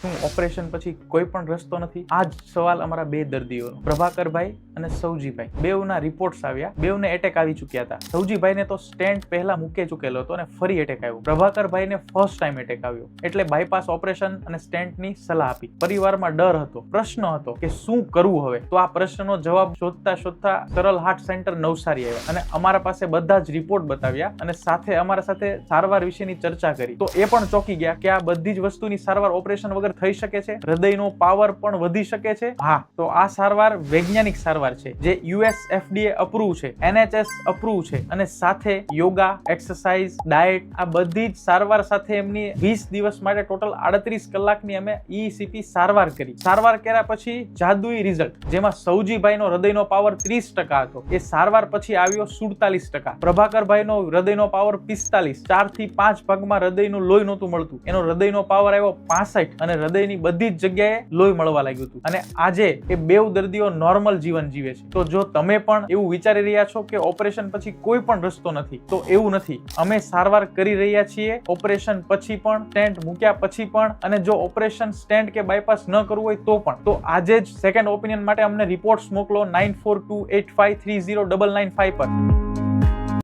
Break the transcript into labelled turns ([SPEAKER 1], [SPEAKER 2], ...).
[SPEAKER 1] શું ઓપરેશન પછી કોઈ પણ રસ્તો નથી? આ જ સવાલ અમારા બે દર્દીઓનો, પ્રભાકરભાઈ અને સૌજીભાઈ. બેઉના રિપોર્ટ્સ આવ્યા, બેઉને એટેક આવી ચૂક્યા હતા. સૌજીભાઈને તો સ્ટેન્ટ પહેલા મૂકી ચૂકેલો હતો અને ફરી એટેક આવ્યો. પ્રભાકરભાઈને ફર્સ્ટ ટાઈમ એટેક આવ્યો, એટલે બાયપાસ ઓપરેશન અને સ્ટેન્ટની સલાહ આપી. પરિવારમાં ડર હતો, પ્રશ્ન હતો કે શું કરવું હવે. તો આ પ્રશ્નનો જવાબ શોધતા શોધતા સરલ હાર્ટ સેન્ટર નવસારી આવ્યા અને અમારા પાસે બધા જ રિપોર્ટ બતાવ્યા અને સાથે અમારા સાથે સારવાર વિશેની ચર્ચા કરી. તો એ પણ ચોંકી ગયા કે આ બધી જ વસ્તુની સારવાર ઓપરેશન વગર થઈ શકે છે, હૃદયનો પાવર પણ વધી શકે છે. હા, તો આ સારવાર વૈજ્ઞાનિક સારવાર છે જે US FDA અપ્રૂવ છે, NHS અપ્રૂવ છે અને સાથે યોગા, એક્સરસાઇઝ, ડાયટ, આ બધી જ સારવાર સાથે એમની 20 દિવસ માટે ટોટલ 38 કલાકની અમે ECP સારવાર કરી. સારવાર કર્યા પછી જાદુઈ રિઝલ્ટ, જેમાં સૌજીભાઈનો હૃદયનો પાવર 30% હતો, એ સારવાર પછી આવ્યો 47%. પ્રભાકરભાઈનો હૃદયનો પાવર 45, 4 થી 5 ભાગમાં હૃદયનું લોહી નહોતું મળતું, એનો હૃદયનો પાવર આવ્યો 65 અને હૃદયની બધી જ જગ્યાએ લોહી મળવા લાગ્યું હતું. અને આજે એ બેઉ દર્દીઓ નોર્મલ જીવન જીવે છે. તો જો તમે પણ એવું વિચારી રહ્યા છો કે ઓપરેશન પછી કોઈ પણ રસ્તો નથી, તો એવું નથી. અમે સારવાર કરી રહ્યા છીએ ઓપરેશન પછી પણ, સ્ટેન્ટ મૂક્યા પછી પણ, અને જો ઓપરેશન, સ્ટેન્ટ કે બાયપાસ ન કરવું હોય તો પણ. તો આજે જ સેકન્ડ ઓપિનિયન માટે અમને રિપોર્ટ્સ મોકલો 9428530995 પર.